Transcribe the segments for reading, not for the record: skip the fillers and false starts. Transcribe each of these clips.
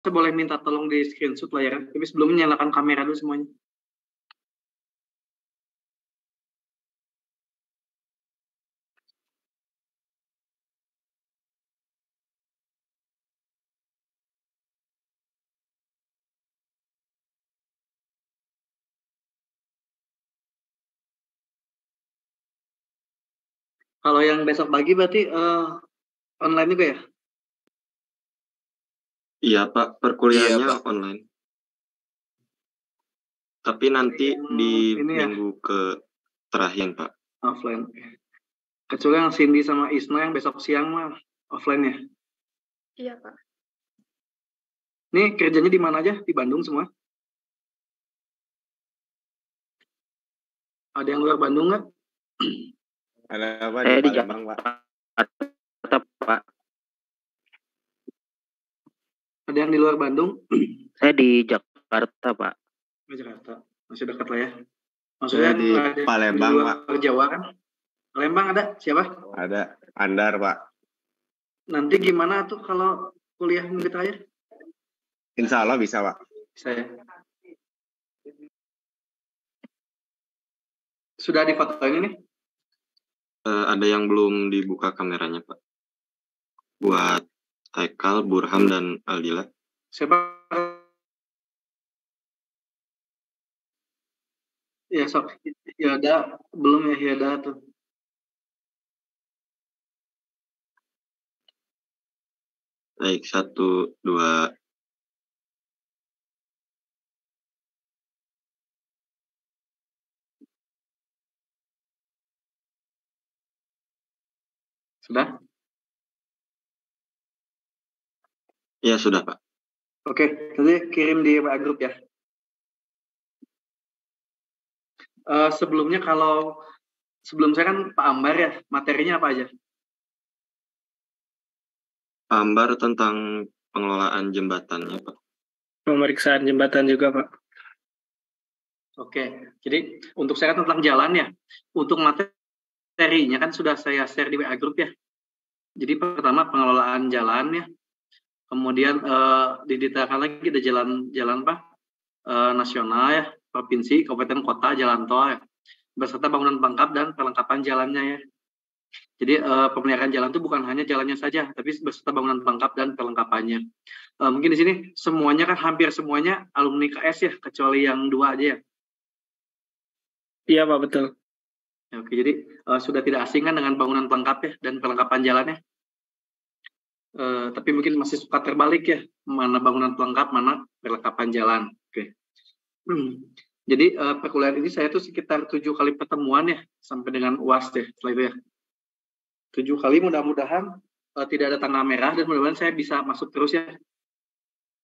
boleh minta tolong di screenshot layarnya, tapi sebelumnya nyalakan kamera dulu semuanya. Kalau yang besok pagi berarti online juga ya? Iya Pak, perkuliahannya Iya, Pak. online. Tapi nanti di ini ya? minggu ke terakhir Pak. Offline. Kecuali yang Cindy sama Isna yang besok siang mah offline ya? Iya, Pak. Ini kerjanya di mana aja? Di Bandung semua? Ada yang luar Bandung nggak? Ada apa di Palembang, Pak? Tetap, Pak. Ada yang di luar Bandung? Saya di Jakarta, Pak. Di Jakarta. Masih dekat lah ya. Saya di Palembang, Pak. Di Jawa kan? Palembang ada? Siapa? Ada Andar, Pak. Nanti gimana tuh kalau kuliah minggu terakhir? Insya Allah bisa, Pak. Saya. Sudah difotoin ini? Ada yang belum dibuka kameranya Pak. Buat Haikal, Burham, dan Aldila. Siapa? Ya sok. Ya ada. Belum ya ada tuh. Baik, 1, 2. Sudah? Ya sudah Pak. Oke, nanti kirim di WA Group ya. Sebelumnya sebelum saya kan Pak Ambar ya, materinya apa aja? Pak Ambar tentang pengelolaan jembatannya Pak. Pemeriksaan jembatan juga Pak. Oke, jadi untuk saya kan tentang jalan ya. Untuk materinya kan sudah saya share di WA Group ya. Jadi pertama pengelolaan jalan ya. Kemudian didetailkan lagi ada jalan Pak nasional ya, provinsi, kabupaten, kota, jalan tol ya, beserta bangunan pelengkap dan perlengkapan jalannya ya. Jadi pemeliharaan jalan itu bukan hanya jalannya saja, tapi beserta bangunan pelengkap dan perlengkapannya. Mungkin di sini semuanya kan hampir semuanya alumni KS ya, kecuali yang 2 aja ya. Iya Pak, betul. Oke, jadi sudah tidak asing kan dengan bangunan pelengkap ya dan perlengkapan jalannya. Tapi mungkin masih suka terbalik ya, mana bangunan pelengkap, mana perlengkapan jalan. Oke. Jadi perkuliahan ini saya tuh sekitar 7 kali pertemuan ya, sampai dengan UAS ya, setelah itu ya. 7 kali mudah-mudahan tidak ada tanda merah dan mudah-mudahan saya bisa masuk terus ya.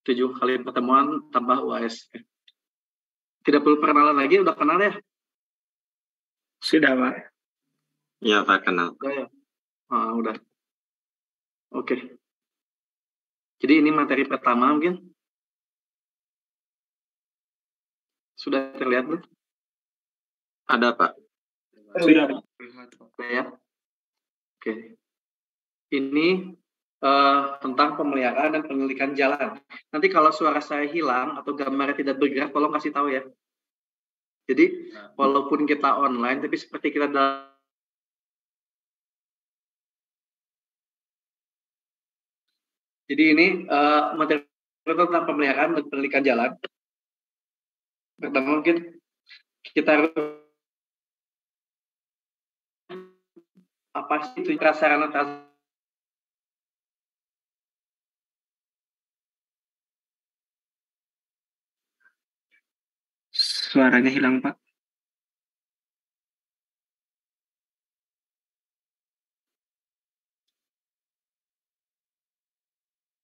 7 kali pertemuan tambah UAS. Tidak perlu perkenalan lagi, udah kenal ya? Sudah Pak. Ya Pak, kenal. Udah ya? Udah. Oke. Jadi ini materi pertama mungkin. Sudah terlihat belum? Ada Pak. Sudah. Ya. Oke. Ini tentang pemeliharaan dan penyelidikan jalan. Nanti kalau suara saya hilang atau gambarnya tidak bergerak, tolong kasih tahu ya. Jadi walaupun kita online, tapi seperti kita Jadi ini materi tentang pemeliharaan dan penyelidikan jalan. Pertama mungkin kita apa sih itu prasarana Suaranya hilang Pak.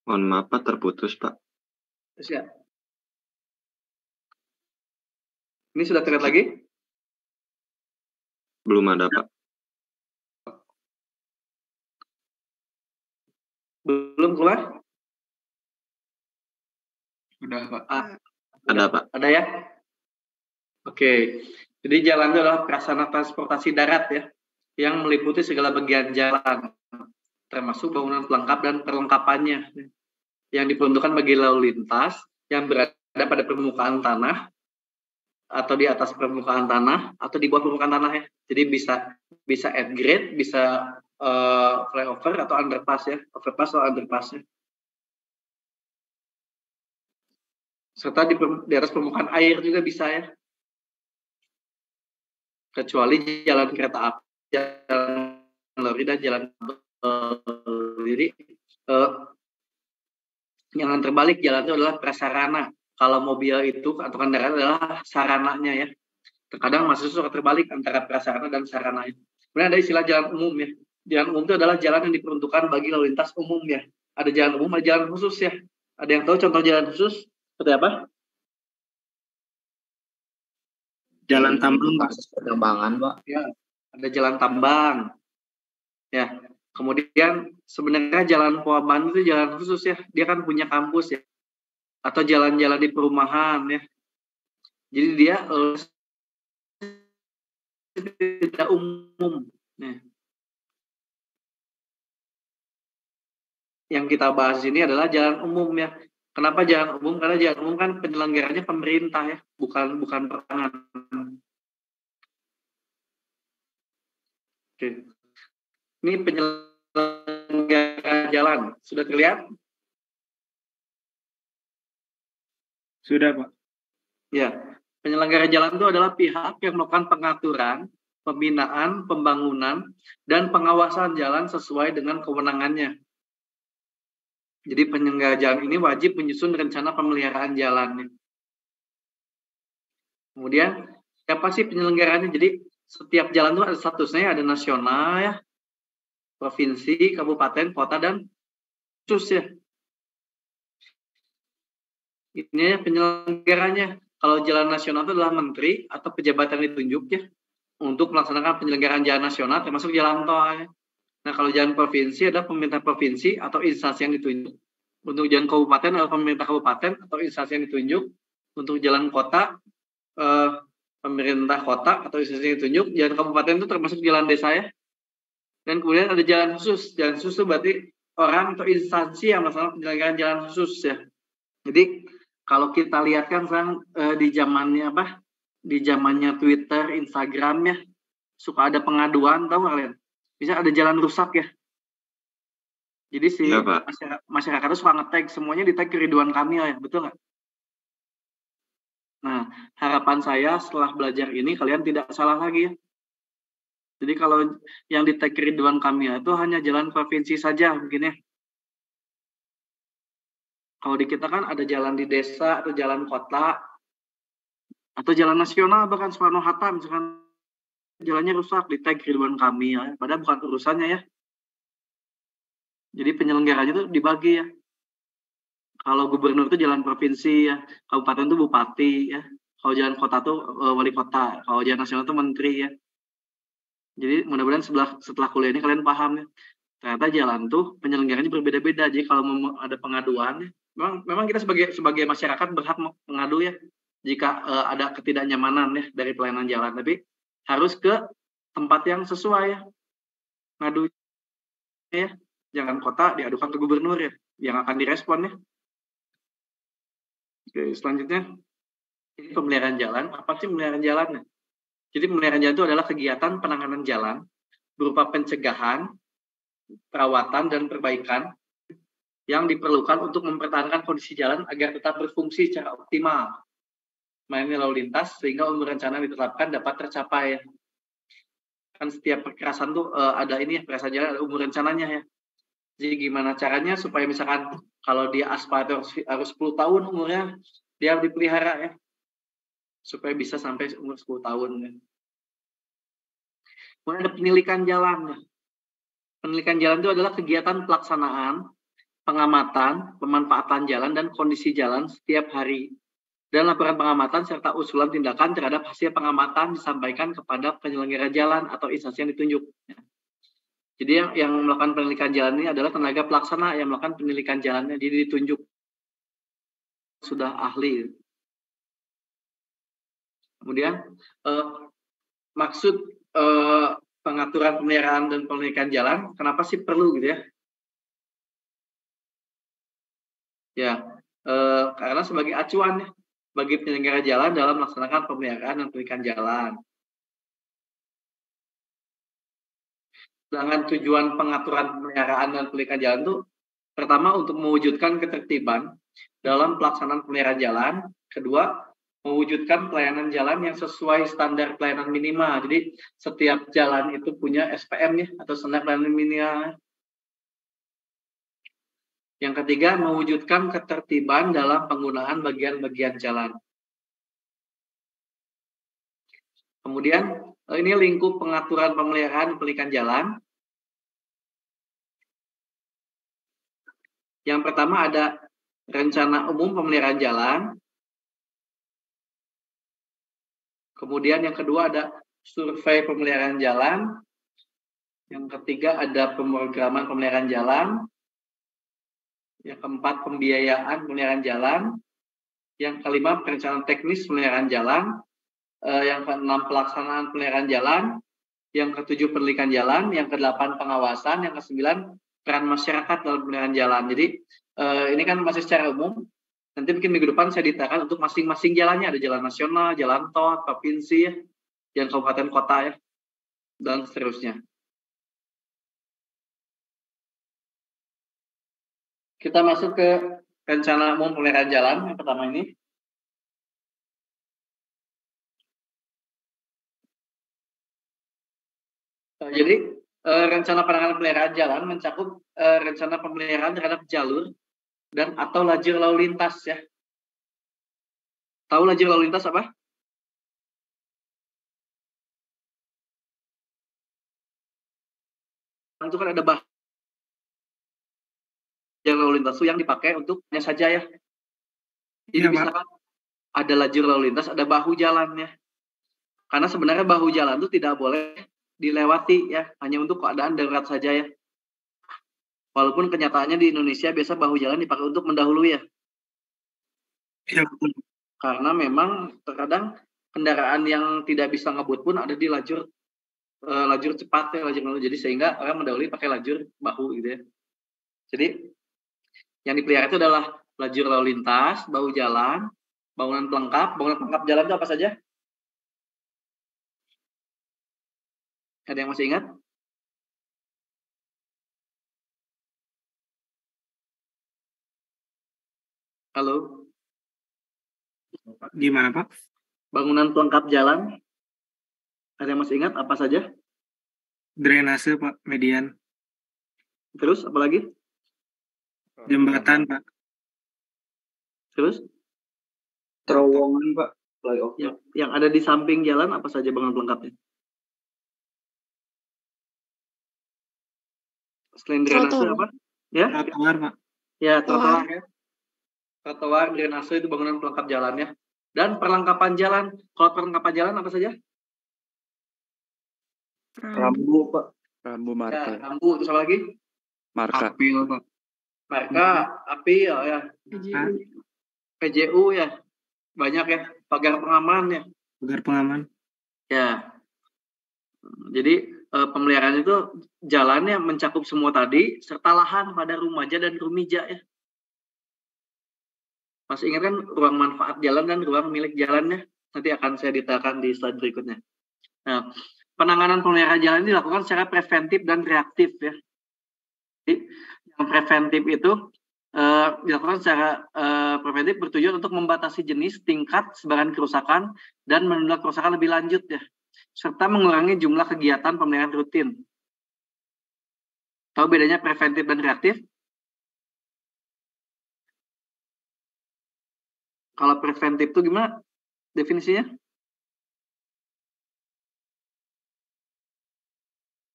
Mohon maaf Pak, terputus Pak. ya. Ini sudah terlihat lagi? Belum ada Pak. Belum keluar? Sudah Pak. Ada Pak. Ada ya? Oke. Jadi jalan itu adalah prasarana transportasi darat ya, yang meliputi segala bagian jalan, termasuk bangunan pelengkap dan perlengkapannya. yang diperuntukkan bagi lalu lintas yang berada pada permukaan tanah atau di atas permukaan tanah atau di bawah permukaan tanah ya. Jadi bisa at grade, bisa flyover atau underpass ya, overpass atau underpass ya. Serta di atas permukaan air juga bisa ya. Kecuali jalan kereta api, jalan lori dan jalan sendiri. Yang terbalik jalan itu adalah prasarana. Kalau mobil itu atau kendaraan adalah sarananya ya. Terkadang mahasiswa suka terbalik antara prasarana dan sarana. Kemudian ada istilah jalan umum ya. Jalan umum itu adalah jalan yang diperuntukkan bagi lalu lintas umum ya. Ada jalan umum, ada jalan khusus ya. Ada yang tahu contoh jalan khusus seperti apa? Jalan tambang, Pak. Penerbangan, Pak. Ya, ada jalan tambang. Ya. Kemudian sebenarnya jalan Puaban itu jalan khusus ya. Dia kan punya kampus ya. Atau jalan-jalan di perumahan ya. Jadi dia tidak umum. Nah, yang kita bahas ini adalah jalan umum ya. Kenapa jalan umum? Karena jalan umum kan penyelenggaranya pemerintah ya, bukan perorangan. Oke. Ini penyelenggara jalan sudah terlihat? Sudah, Pak. Ya, penyelenggara jalan itu adalah pihak yang melakukan pengaturan, pembinaan, pembangunan, dan pengawasan jalan sesuai dengan kewenangannya. Jadi penyelenggara jalan ini wajib menyusun rencana pemeliharaan jalannya. Kemudian, siapa sih penyelenggaranya? Jadi setiap jalan itu ada statusnya, ada nasional ya, provinsi, kabupaten, kota, dan khusus ya. Ini penyelenggaranya. Kalau jalan nasional itu adalah menteri atau pejabat yang ditunjuk ya untuk melaksanakan penyelenggaraan jalan nasional termasuk jalan tol ya. Nah kalau jalan provinsi adalah pemerintah provinsi atau instansi yang ditunjuk. Untuk jalan kabupaten adalah pemerintah kabupaten atau instansi yang ditunjuk. Untuk jalan kota pemerintah kota atau instansi yang ditunjuk. Jalan kabupaten itu termasuk jalan desa ya. Dan kemudian ada jalan khusus. Jalan khusus itu berarti orang atau instansi yang melaksanakan penyelenggaraan jalan khusus ya. Jadi kalau kita lihat kan sekarang di zamannya di zamannya Twitter, Instagram ya, suka ada pengaduan, tahu nggak kalian? Bisa ada jalan rusak ya. Jadi si masyarakat itu suka nge-tag, semuanya di-tag ke Ridwan Kamil ya, betul nggak? Nah, harapan saya setelah belajar ini kalian tidak salah lagi ya. Jadi kalau yang di-tag ke Ridwan Kamil itu hanya jalan provinsi saja mungkin ya. Kalau di kita kan ada jalan di desa atau jalan kota atau jalan nasional bahkan Soekarno-Hatta misalkan jalannya rusak di tag Ridwan Kamil ya. Padahal bukan urusannya ya. Jadi penyelenggaranya itu dibagi ya. Kalau gubernur itu jalan provinsi ya, kabupaten itu bupati ya. Kalau jalan kota itu wali kota, kalau jalan nasional itu menteri ya. Jadi mudah-mudahan setelah kuliah ini kalian paham ya. Ternyata jalan tuh penyelenggaranya berbeda-beda. Jadi kalau ada pengaduan ya, memang kita sebagai masyarakat berhak mengadu ya jika ada ketidaknyamanan ya dari pelayanan jalan, tapi harus ke tempat yang sesuai ya. Ngadu ya, jangan kota diadukan ke gubernur ya, yang akan direspon ya. Oke, selanjutnya ini pemeliharaan jalan. Apa sih pemeliharaan jalan? Jadi pemeliharaan jalan itu adalah kegiatan penanganan jalan berupa pencegahan, perawatan dan perbaikan yang diperlukan untuk mempertahankan kondisi jalan agar tetap berfungsi secara optimal, melayani lalu lintas sehingga umur rencana ditetapkan dapat tercapai. Kan setiap perkerasan tuh ada ini ya, perkerasan jalan ada umur rencananya ya. Jadi gimana caranya supaya misalkan kalau dia aspal harus 10 tahun umurnya, dia harus dipelihara ya, supaya bisa sampai umur 10 tahun ya. Kemudian ada penilikan jalan ya. Penilikan jalan itu adalah kegiatan pelaksanaan, pengamatan, pemanfaatan jalan dan kondisi jalan setiap hari. Dan laporan pengamatan serta usulan tindakan terhadap hasil pengamatan disampaikan kepada penyelenggara jalan atau instansi yang ditunjuk. Jadi yang melakukan penilikan jalan ini adalah tenaga pelaksana yang melakukan penilikan jalannya, jadi ditunjuk sudah ahli. Kemudian maksud pengaturan pemeliharaan dan penilikan jalan, kenapa sih perlu gitu ya? Ya, karena sebagai acuan ya, bagi penyelenggara jalan dalam melaksanakan pemeliharaan dan perbaikan jalan. Sedangkan tujuan pengaturan pemeliharaan dan perbaikan jalan itu pertama untuk mewujudkan ketertiban dalam pelaksanaan pemeliharaan jalan, kedua mewujudkan pelayanan jalan yang sesuai standar pelayanan minimal. Jadi setiap jalan itu punya SPM ya, atau standar pelayanan minimal. Yang ketiga, mewujudkan ketertiban dalam penggunaan bagian-bagian jalan. Kemudian, ini lingkup pengaturan pemeliharaan perbaikan jalan. Yang pertama ada rencana umum pemeliharaan jalan. Kemudian yang kedua ada survei pemeliharaan jalan. Yang ketiga ada pemrograman pemeliharaan jalan. Yang keempat pembiayaan pemeliharaan jalan. Yang kelima perencanaan teknis pemeliharaan jalan. Yang keenam pelaksanaan pemeliharaan jalan. Yang ketujuh pendidikan jalan. Yang kedelapan pengawasan. Yang kesembilan peran masyarakat dalam pemeliharaan jalan. Jadi ini kan masih secara umum. Nanti mungkin minggu depan saya detailkan untuk masing-masing jalannya. Ada jalan nasional, jalan tol, provinsi, ya, jalan kabupaten kota ya, dan seterusnya. Kita masuk ke rencana umum pemeliharaan jalan yang pertama ini. Jadi rencana penanganan pemeliharaan jalan mencakup rencana pemeliharaan terhadap jalur dan atau lajur lalu lintas ya. Tahu lajur lalu lintas apa? Itu kan ada jalan lalu lintas yang dipakai untuk hanya saja ya. Jadi misalkan ada lajur lalu lintas, ada bahu jalannya. Karena sebenarnya bahu jalan itu tidak boleh dilewati ya, hanya untuk keadaan darurat saja ya. Walaupun kenyataannya di Indonesia biasa bahu jalan dipakai untuk mendahului ya. Iya. Karena memang terkadang kendaraan yang tidak bisa ngebut pun ada di lajur cepat ya, lajur lalu. Jadi sehingga orang mendahului pakai lajur bahu gitu ya. Jadi yang dipelihara itu adalah lajur lalu lintas, bahu jalan, bangunan pelengkap. Bangunan pelengkap jalan itu apa saja? Ada yang masih ingat? Halo? Gimana, Pak? Bangunan pelengkap jalan. Ada yang masih ingat apa saja? Drainase, Pak, median. Terus apa lagi? Jembatan, Pak. Terus? Terowongan, Pak. Flyover. Yang ada di samping jalan apa saja bangunan pelengkapnya? Selain drainase apa? Ya? Trotoar, Pak. Ya, trotoar ya. Trotoar, drainase itu bangunan pelengkap jalannya. Dan perlengkapan jalan. Kalau perlengkapan jalan apa saja? Rambu, Pak. Rambu marka. Ya, rambu. Terus apa lagi? Marka. Apil, Pak. Marka, api ya. PJU ya. Banyak ya. Pagar pengaman ya. Pagar pengaman. Ya. Jadi pemeliharaan itu jalannya mencakup semua tadi serta lahan pada rumaja dan rumija ya. Masih ingat kan ruang manfaat jalan dan ruang milik jalannya? Nanti akan saya detailkan di slide berikutnya. Nah, penanganan pemeliharaan jalan ini dilakukan secara preventif dan reaktif ya. Jadi yang preventif itu dilakukan secara preventif bertujuan untuk membatasi jenis, tingkat, sebaran kerusakan, dan menunda kerusakan lebih lanjut ya, serta mengurangi jumlah kegiatan pemeliharaan rutin. Tahu bedanya preventif dan reaktif? Kalau preventif itu gimana definisinya?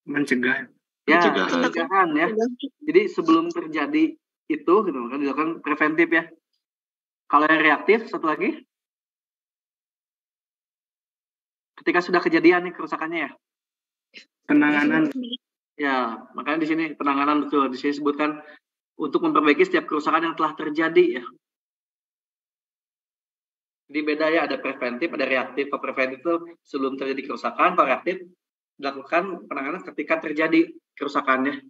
Mencegah. Ya, pencegahan ya. Jadi sebelum terjadi itu gitu kan dilakukan preventif ya. Kalau yang reaktif satu lagi, ketika sudah kejadian nih kerusakannya ya. Penanganan. Ya, makanya di sini penanganan betul. Di sini sebutkan untuk memperbaiki setiap kerusakan yang telah terjadi ya. Jadi beda ya, ada preventif, ada reaktif. Kalau preventif itu sebelum terjadi kerusakan, kalau reaktif dilakukan penanganan ketika terjadi kerusakannya.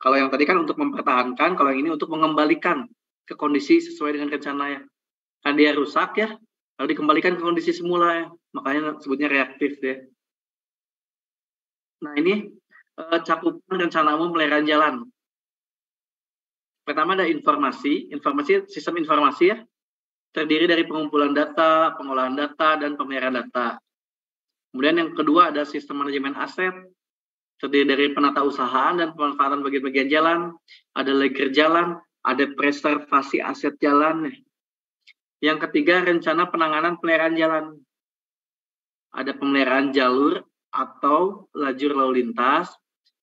Kalau yang tadi kan untuk mempertahankan, kalau yang ini untuk mengembalikan ke kondisi sesuai dengan rencana ya. Kan dia rusak ya, lalu dikembalikan ke kondisi semula ya. Makanya sebutnya reaktif ya. Nah ini cakupan rencana umum peliharaan jalan. Pertama ada informasi sistem informasi ya, terdiri dari pengumpulan data, pengolahan data, dan pemeliharaan data. Kemudian yang kedua ada sistem manajemen aset, terdiri dari penata usahaan dan pemanfaatan bagian-bagian jalan, ada ledger jalan, ada preservasi aset jalan. Yang ketiga rencana penanganan pemeliharaan jalan. Ada pemeliharaan jalur atau lajur lalu lintas,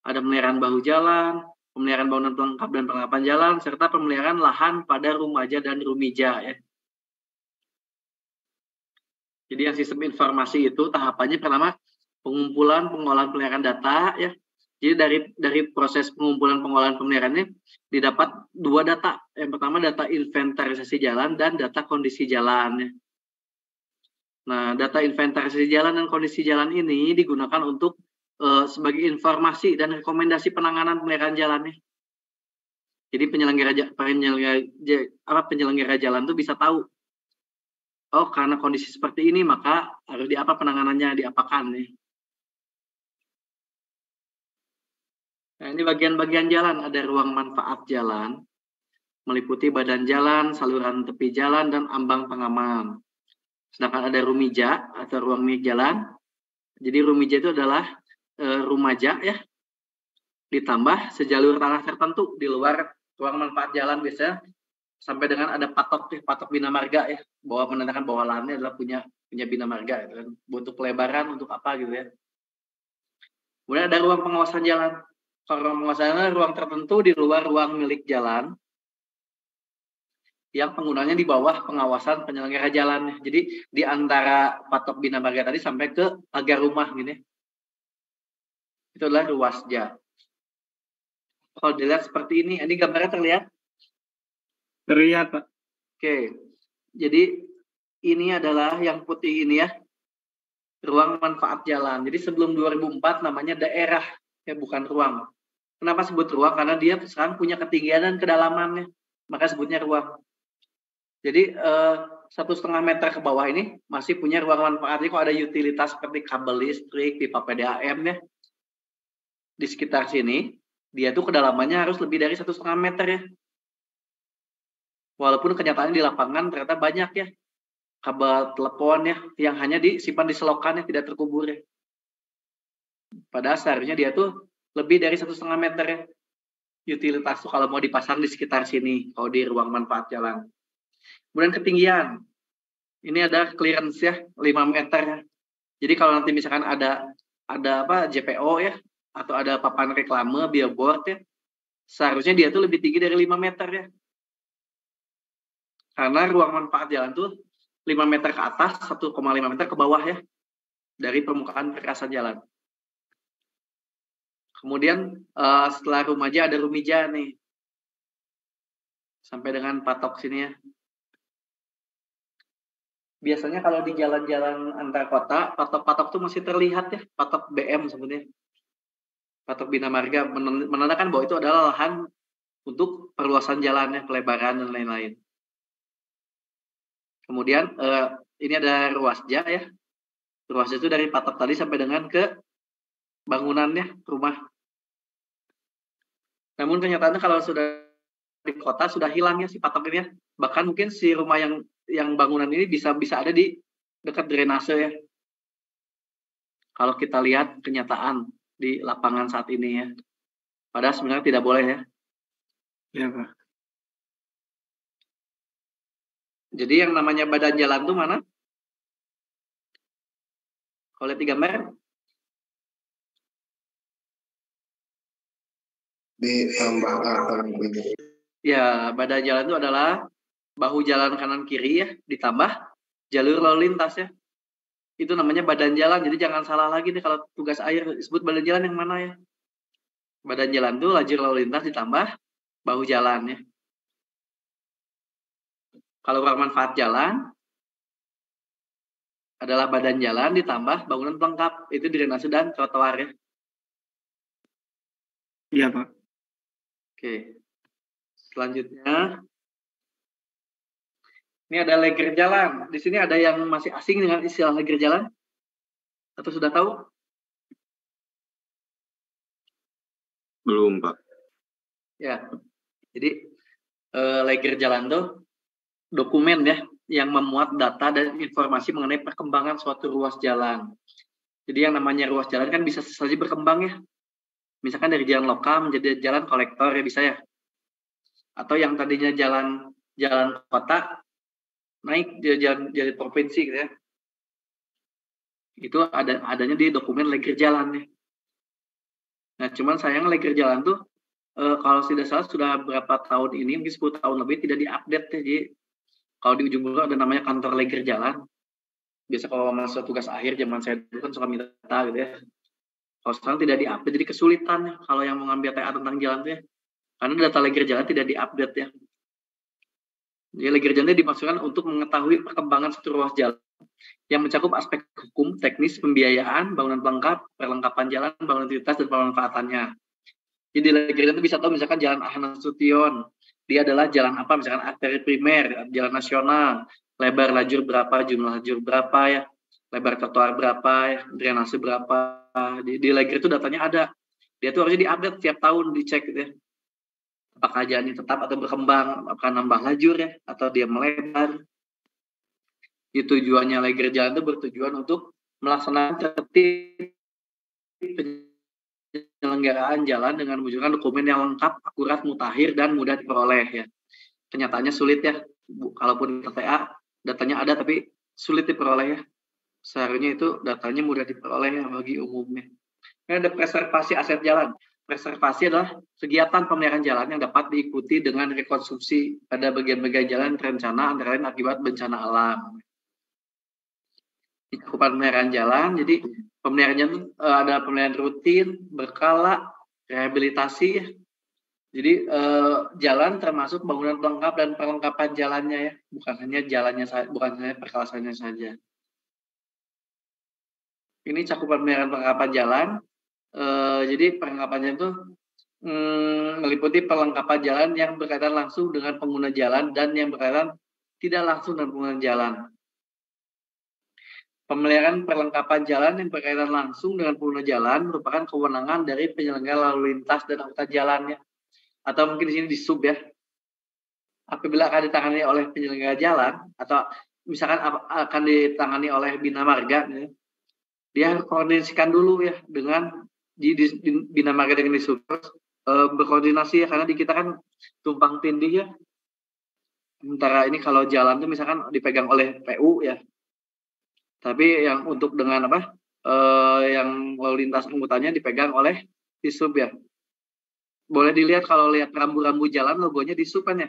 ada pemeliharaan bahu jalan, pemeliharaan bangunan pelengkap dan perlengkapan jalan, serta pemeliharaan lahan pada rumaja dan rumija ya. Jadi yang sistem informasi itu tahapannya pertama pengumpulan, pengolahan, pemeliharaan data ya. Jadi dari proses pengumpulan, pengolahan, pemeliharaannya didapat dua data. Yang pertama data inventarisasi jalan dan data kondisi jalan ya. Nah, data inventarisasi jalan dan kondisi jalan ini digunakan untuk sebagai informasi dan rekomendasi penanganan pemeliharaan jalannya. Jadi penyelenggara jalan tuh bisa tahu, oh karena kondisi seperti ini maka harus diapa penanganannya, diapakan nih. Nah, ini bagian-bagian jalan, ada ruang manfaat jalan, meliputi badan jalan, saluran tepi jalan, dan ambang pengaman. Sedangkan ada rumija atau ruang milik jalan. Jadi rumija itu adalah rumaja ya, ditambah sejalur tanah tertentu di luar ruang manfaat jalan biasanya sampai dengan ada patok bina marga ya, bahwa menandakan bahwa lahannya adalah punya bina marga gitu kan, untuk pelebaran untuk apa gitu ya. Kemudian ada ruang pengawasan jalan. Kalau ruang pengawasan jalan ruang tertentu di luar ruang milik jalan yang penggunanya di bawah pengawasan penyelenggara jalan. Jadi di antara patok bina marga tadi sampai ke pagar rumah gini. Itu adalah ruasja. Kalau dilihat seperti ini gambarnya terlihat? Terlihat, Pak. Oke. Jadi ini adalah yang putih ini ya, ruang manfaat jalan. Jadi sebelum 2004 namanya daerah, ya bukan ruang. Kenapa sebut ruang? Karena dia sekarang punya ketinggian dan kedalamannya, maka sebutnya ruang. Jadi 1,5 meter ke bawah ini masih punya ruang manfaat. Jadi kalau ada utilitas seperti kabel listrik, pipa PDAM ya, di sekitar sini, dia tuh kedalamannya harus lebih dari 1,5 meter ya. Walaupun kenyataannya di lapangan ternyata banyak ya kabel telepon ya yang hanya disimpan di selokan yang tidak terkubur ya. Padahal seharusnya dia tuh lebih dari 1,5 meter ya. Utilitas tuh kalau mau dipasang di sekitar sini, kalau di ruang manfaat jalan. Kemudian ketinggian. Ini ada clearance ya, 5 meter ya. Jadi kalau nanti misalkan ada JPO ya, atau ada papan reklame, billboard ya, seharusnya dia tuh lebih tinggi dari 5 meter ya. Karena ruang manfaat jalan tuh 5 meter ke atas, 1,5 meter ke bawah ya, dari permukaan perkasan jalan. Kemudian setelah rumaja ada rumija nih. Sampai dengan patok sini ya. Biasanya kalau di jalan-jalan antar kota, patok-patok tuh masih terlihat ya, patok BM sebetulnya. Patok bina marga menandakan bahwa itu adalah lahan untuk perluasan jalannya, pelebaran dan lain-lain. Kemudian ini ada ruasja ya. Ruasja itu dari patok tadi sampai dengan ke bangunannya, rumah. Namun kenyataannya kalau sudah di kota sudah hilang ya si patok ini ya. Bahkan mungkin si rumah yang bangunan ini bisa ada di dekat drainase ya. Kalau kita lihat kenyataan di lapangan saat ini ya. Padahal sebenarnya tidak boleh ya. Iya, Pak. Jadi yang namanya badan jalan itu mana? Kalau lihat di gambar? Ditambah Ya, badan jalan itu adalah bahu jalan kanan kiri ya, ditambah jalur lalu lintas ya. Itu namanya badan jalan. Jadi jangan salah lagi nih kalau tugas air disebut badan jalan yang mana ya. Badan jalan itu lajur lalu lintas ditambah bahu jalan ya. Kalau ruang manfaat jalan adalah badan jalan ditambah bangunan pelengkap. Itu drainase dan trotoar ya. Iya, Pak. Oke. Selanjutnya, ini ada leger jalan. Di sini ada yang masih asing dengan istilah leger jalan? Atau sudah tahu? Belum, Pak. Ya. Jadi leger jalan tuh dokumen ya yang memuat data dan informasi mengenai perkembangan suatu ruas jalan. Jadi yang namanya ruas jalan kan bisa saja berkembang ya. Misalkan dari jalan lokal menjadi jalan kolektor ya bisa ya. Atau yang tadinya jalan kota naik jadi provinsi gitu ya. Itu adanya di dokumen leger jalan ya. Nah, cuman sayang leger jalan tuh kalau tidak salah sudah berapa tahun ini, mungkin 10 tahun lebih tidak diupdate ya. Jadi kalau di ujung dulu ada namanya kantor leger jalan. Biasa kalau masa tugas akhir zaman saya dulu kan suka minta gitu ya. Kalau sekarang tidak diupdate, jadi kesulitan ya kalau yang mau ngambil TA tentang jalan tuh ya. Karena data leger jalan tidak diupdate ya. Jadi leger jalan dimaksudkan untuk mengetahui perkembangan suatu ruas jalan yang mencakup aspek hukum, teknis, pembiayaan, bangunan pelengkap, perlengkapan jalan, bangunan utilitas, dan pemanfaatannya. Jadi leger jalan itu bisa tahu misalkan jalan Ahmad Nasution, dia adalah jalan apa, misalkan arteri primer, jalan nasional, lebar lajur berapa, jumlah lajur berapa ya, lebar trotoar berapa ya, drainase berapa. Di leger itu datanya ada. Dia tuh harusnya diupdate tiap tahun, dicek gitu ya. Apakah jalannya tetap atau berkembang, apakah nambah lajur ya, atau dia melebar. Tujuannya leger jalan itu bertujuan untuk melaksanakan tertib penyelenggaraan jalan dengan mewujudkan dokumen yang lengkap, akurat, mutakhir, dan mudah diperoleh ya. Kenyataannya sulit ya, kalaupun TTA datanya ada tapi sulit diperoleh ya. Seharusnya itu datanya mudah diperoleh ya bagi umumnya. Ini ada preservasi aset jalan. Preservasi adalah kegiatan pemeliharaan jalan yang dapat diikuti dengan rekonstruksi pada bagian-bagian jalan terencana antara lain akibat bencana alam. Cakupan pemeliharaan jalan, jadi pemeliharaan jalan ada pemeliharaan rutin, berkala, rehabilitasi ya. Jadi jalan termasuk bangunan pelengkap dan perlengkapan jalannya ya, bukan hanya jalannya saja, bukan hanya perkawasannya saja. Ini cakupan pemeliharaan perlengkapan jalan. Jadi perlengkapannya itu meliputi perlengkapan jalan yang berkaitan langsung dengan pengguna jalan dan yang berkaitan tidak langsung dengan pengguna jalan. Pemeliharaan perlengkapan jalan yang berkaitan langsung dengan pengguna jalan merupakan kewenangan dari penyelenggara lalu lintas dan angkutan jalannya. Atau mungkin di sini di sub ya. Apabila akan ditangani oleh penyelenggara jalan atau misalkan akan ditangani oleh Bina Marga, ya, dia harus koordinasikan dulu ya dengan di Bina Marga dengan di sub berkoordinasi ya, karena di kita kan tumpang tindih ya. Sementara ini kalau jalan itu misalkan dipegang oleh PU ya. Tapi yang untuk dengan yang lalu lintas angkutannya dipegang oleh Disub ya. Boleh dilihat kalau lihat rambu-rambu jalan logonya Disub kan ya.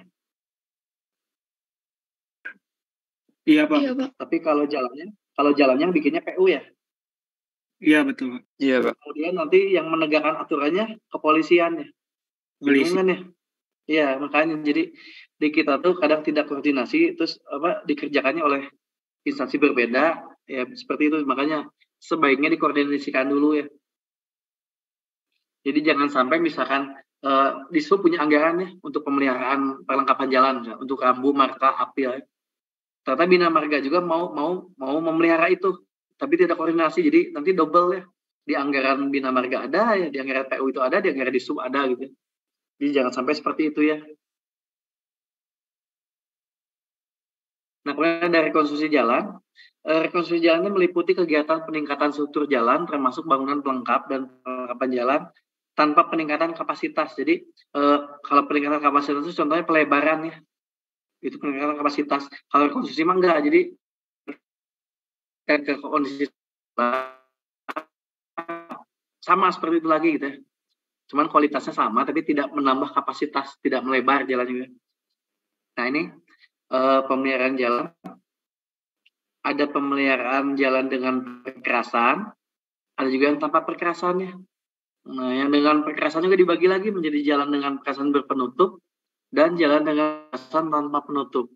Iya, Pak. Iya, Pak. Tapi kalau jalannya bikinnya PU ya. Iya, betul, Pak. Iya, Pak. Kemudian nanti yang menegakkan aturannya kepolisian ya. Polisi. Bingung kan ya? Iya, makanya jadi di kita tuh kadang tidak koordinasi terus dikerjakannya oleh instansi berbeda ya, seperti itu. Makanya sebaiknya dikoordinasikan dulu ya. Jadi jangan sampai misalkan Disub punya anggaran ya untuk pemeliharaan perlengkapan jalan ya, untuk rambu, marka, apil ya. Ternyata Bina Marga juga mau memelihara itu, tapi tidak koordinasi, jadi nanti double ya. Di anggaran Bina Marga ada ya, di anggaran PU itu ada, di anggaran Disub ada gitu. Jadi jangan sampai seperti itu ya. Nah, kemudian dari rekonstruksi jalan. Rekonstruksi jalan ini meliputi kegiatan peningkatan struktur jalan, termasuk bangunan pelengkap dan perlengkapan jalan, tanpa peningkatan kapasitas. Jadi, kalau peningkatan kapasitas itu contohnya pelebaran ya. Itu peningkatan kapasitas. Kalau rekonstruksi mah enggak, jadi ke kondisi sama seperti itu lagi gitu ya. Cuman kualitasnya sama, tapi tidak menambah kapasitas, tidak melebar jalannya. Nah, ini pemeliharaan jalan. Ada pemeliharaan jalan dengan perkerasan, ada juga yang tanpa perkerasannya. Nah, yang dengan perkerasan juga dibagi lagi menjadi jalan dengan perkerasan berpenutup dan jalan dengan perkerasan tanpa penutup.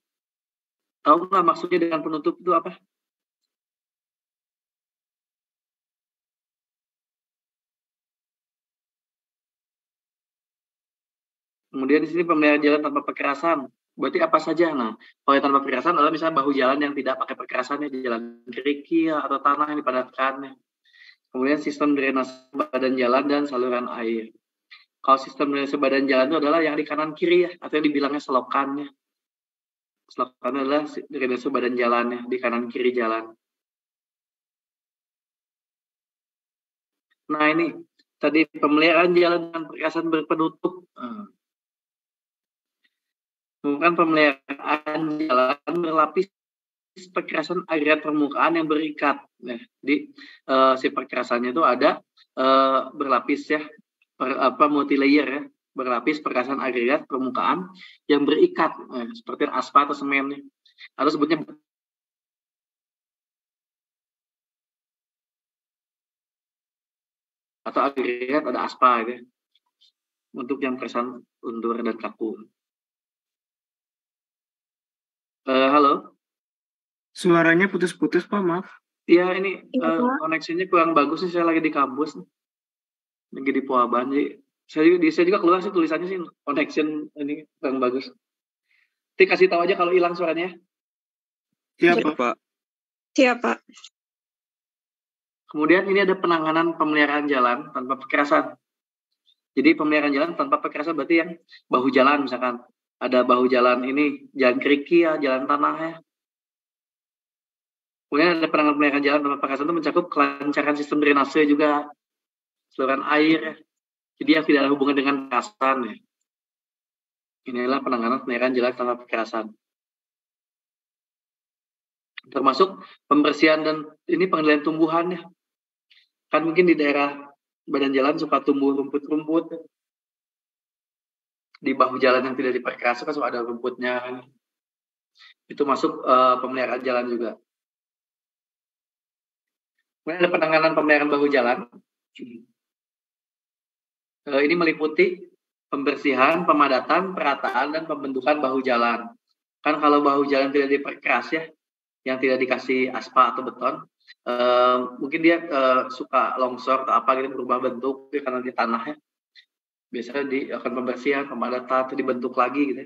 Tahu nggak maksudnya dengan penutup itu apa? Kemudian di sini pemeliharaan jalan tanpa perkerasan. Berarti apa saja? Nah, kalau yang tanpa perkerasan adalah misalnya bahu jalan yang tidak pakai perkerasan ya, jalan kerikil atau tanah yang dipadatkan. Kemudian sistem drainase badan jalan dan saluran air. Kalau sistem drainase badan jalan itu adalah yang di kanan kiri ya, atau yang dibilangnya selokannya. Selokan adalah drainase badan jalannya di kanan kiri jalan. Nah ini tadi pemeliharaan jalan dengan perkerasan berpenutup. Bukan pemeliharaan jalan berlapis perkerasan agregat permukaan yang berikat. Nah, di si perkerasannya itu ada berlapis ya, multi-layer ya, berlapis perkerasan agregat permukaan yang berikat, seperti aspal atau semen, atau sebutnya atau agregat ada aspal ya, untuk yang perkerasan undur dan kaku. Halo. Suaranya putus-putus, Pak, maaf. Iya, ini koneksinya kurang bagus nih, saya lagi di kampus. Lagi di Puaban, jadi saya juga keluar sih tulisannya sih connection ini kurang bagus. Nanti kasih tahu aja kalau hilang suaranya. Siapa? Pak. Siapa? Kemudian ini ada penanganan pemeliharaan jalan tanpa perkerasan. Jadi pemeliharaan jalan tanpa perkerasan berarti yang bahu jalan misalkan. Ada bahu jalan ini, jalan kerikil, jalan tanah ya. Kemudian ada penanganan pemeliharaan jalan tanpa perkerasan itu mencakup kelancaran sistem drainase juga, saluran air ya. Jadi yang tidak ada hubungan dengan perkerasan ya. Inilah penanganan pemeliharaan jalan tanpa perkerasan. Termasuk pembersihan dan ini pengendalian tumbuhan ya. Kan mungkin di daerah badan jalan suka tumbuh rumput-rumput. Di bahu jalan yang tidak diperkeras kan suka ada rumputnya. Itu masuk pemeliharaan jalan juga. Kemudian ada penanganan pemeliharaan bahu jalan. Ini meliputi pembersihan, pemadatan, perataan, dan pembentukan bahu jalan. Kan kalau bahu jalan tidak diperkeras ya, yang tidak dikasih aspal atau beton, mungkin dia suka longsor atau apa gitu, berubah bentuk ya, karena di tanahnya. Biasanya dilakukan pembersihan, pemadatan, atau dibentuk lagi gitu.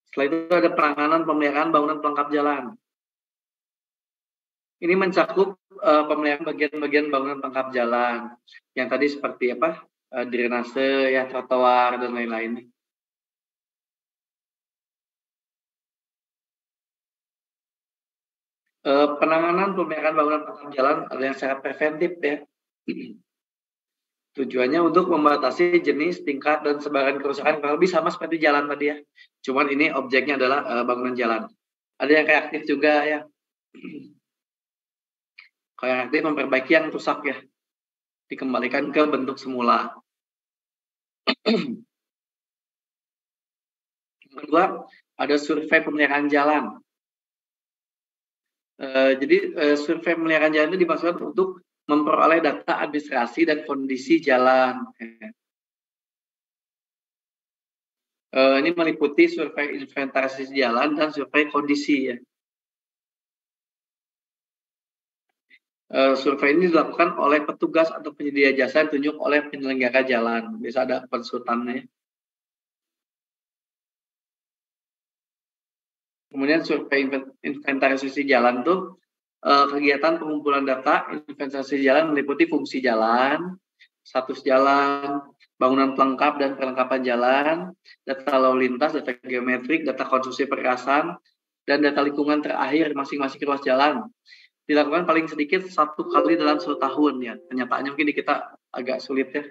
Setelah itu ada penanganan pemeliharaan bangunan pelengkap jalan. Ini mencakup pemeliharaan bagian-bagian bangunan pelengkap jalan. Yang tadi seperti apa? Drainase, ya, trotoar, dan lain-lain. Penanganan pemeliharaan bangunan pelengkap jalan ada yang secara preventif ya. Tujuannya untuk membatasi jenis, tingkat, dan sebaran kerusakan kurang lebih sama seperti jalan tadi ya. Cuman ini objeknya adalah bangunan jalan. Ada yang reaktif juga ya. Kalau yang reaktif memperbaiki yang rusak ya. Dikembalikan ke bentuk semula. Yang kedua, ada survei pemeliharaan jalan. Jadi survei pemeliharaan jalan itu dimaksudkan untuk memperoleh data administrasi dan kondisi jalan. Ini meliputi survei inventarisasi jalan dan survei kondisi ya. Survei ini dilakukan oleh petugas atau penyedia jasa yang ditunjuk oleh penyelenggara jalan. Bisa ada konsultannya. Kemudian survei inventarisasi jalan itu kegiatan pengumpulan data inventarisasi jalan meliputi fungsi jalan, status jalan, bangunan pelengkap dan perlengkapan jalan, data lalu lintas, data geometrik, data konsumsi perkerasan, dan data lingkungan terakhir masing-masing ruas jalan. Dilakukan paling sedikit 1 kali dalam 1 tahun ya. Kenyataannya mungkin di kita agak sulit ya.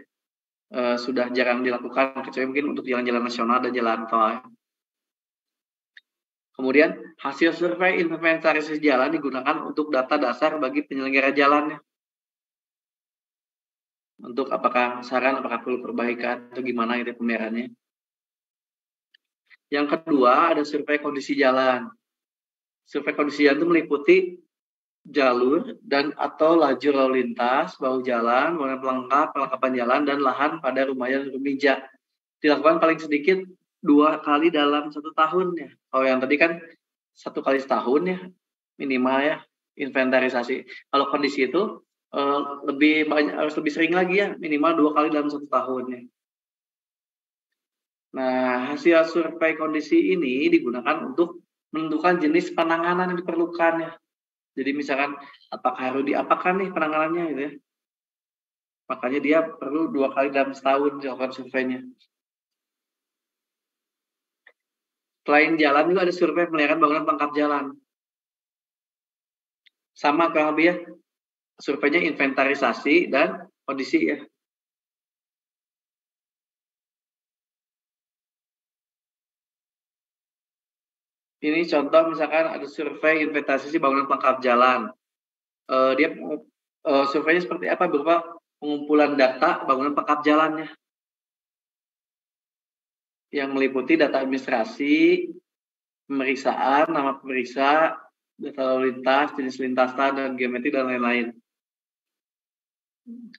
Sudah jarang dilakukan, kecuali mungkin untuk jalan-jalan nasional dan jalan tol. Kemudian hasil survei inventarisasi jalan digunakan untuk data dasar bagi penyelenggara jalannya. Untuk apakah saran, apakah perlu perbaikan, atau gimana gitu pemeliharaannya. Yang kedua ada survei kondisi jalan. Survei kondisi jalan itu meliputi jalur dan atau lajur lalu lintas, bahu jalan, bangunan pelengkap, perlengkapan jalan, dan lahan pada rumah dan rumija. Dilakukan paling sedikit 2 kali dalam 1 tahun ya. Kalau yang tadi kan 1 kali setahun ya minimal ya inventarisasi. Kalau kondisi itu lebih banyak, harus lebih sering lagi ya, minimal 2 kali dalam 1 tahun ya. Nah, hasil survei kondisi ini digunakan untuk menentukan jenis penanganan yang diperlukan ya. Jadi misalkan apakah harus diapakan nih penanganannya gitu ya. Makanya dia perlu 2 kali dalam setahun dilakukan surveinya. Selain jalan juga ada survei pemeliharaan bangunan pelengkap jalan. Sama kurang lebih ya, surveinya inventarisasi dan kondisi ya. Ini contoh misalkan ada survei inventarisasi bangunan pelengkap jalan. Dia surveinya seperti apa? Berupa pengumpulan data bangunan pelengkap jalannya. Yang meliputi data administrasi, pemeriksaan, nama pemeriksa, data lalu lintas, jenis lintasan, dan geometri, dan lain-lain.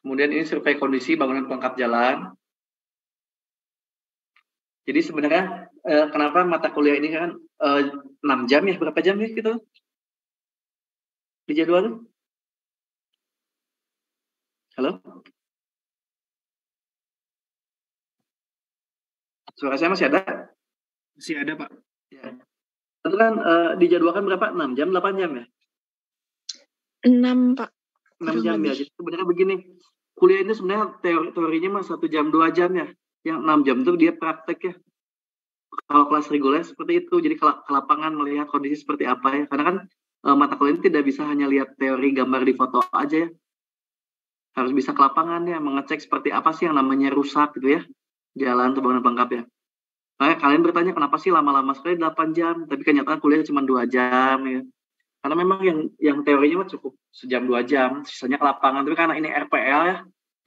Kemudian ini survei kondisi bangunan pelengkap jalan. Jadi sebenarnya kenapa mata kuliah ini kan 6 jam ya? Berapa jam ya gitu? Di jadwal? Halo? Suara saya masih ada? Masih ada, Pak. Ya. Itu kan dijadwalkan berapa? 6 jam, 8 jam ya? 6, Pak. 6 jam ya. Jadi sebenarnya begini, kuliah ini sebenarnya teorinya mah 1 jam 2 jam ya. Yang 6 jam itu dia praktek ya. Kalau kelas reguler seperti itu, jadi ke lapangan melihat kondisi seperti apa ya. Karena kan mata kuliah ini tidak bisa hanya lihat teori gambar di foto aja ya. Harus bisa ke lapangan ya, mengecek seperti apa sih yang namanya rusak gitu ya. Jalan atau bangunan pelengkap ya. Nah, kalian bertanya kenapa sih lama-lama sekali 8 jam, tapi kenyataan kuliah cuma 2 jam ya. Karena memang yang teorinya mah cukup sejam 2 jam, sisanya ke lapangan. Tapi karena ini RPL ya,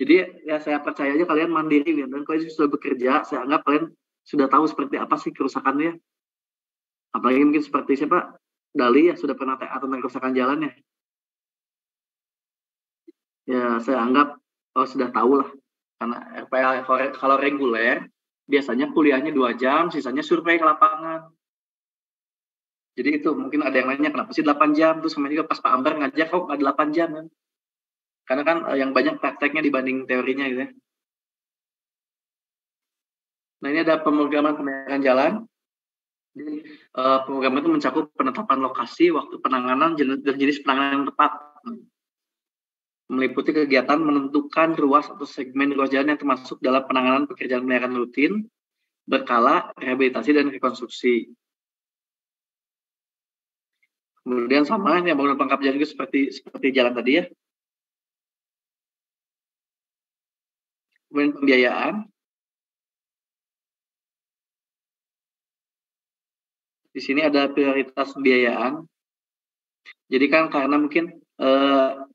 jadi ya saya percaya aja kalian mandiri ya. Dan kalian sudah bekerja, saya anggap kalian sudah tahu seperti apa sih kerusakannya. Apalagi mungkin seperti siapa? Dali ya, sudah pernah TA tentang kerusakan jalan ya. Ya, saya anggap sudah tahu lah. Karena RPL kalau reguler, biasanya kuliahnya 2 jam, sisanya survei ke lapangan. Jadi itu mungkin ada yang nanya kenapa sih 8 jam, terus kemudian juga pas Pak Ambar ngajar kok nggak 8 jam kan? Karena kan yang banyak prakteknya dibanding teorinya gitu ya. Nah ini ada pemrograman pemeliharaan jalan. Jadi pemrograman itu mencakup penetapan lokasi, waktu penanganan, dan jenis penanganan yang tepat. Meliputi kegiatan menentukan ruas atau segmen ruas jalan yang termasuk dalam penanganan pekerjaan pemeliharaan rutin, berkala, rehabilitasi, dan rekonstruksi. Kemudian sama yang bangunan pelengkap jalan juga seperti jalan tadi ya. Kemudian pembiayaan. Di sini ada prioritas pembiayaan. Jadi kan karena mungkin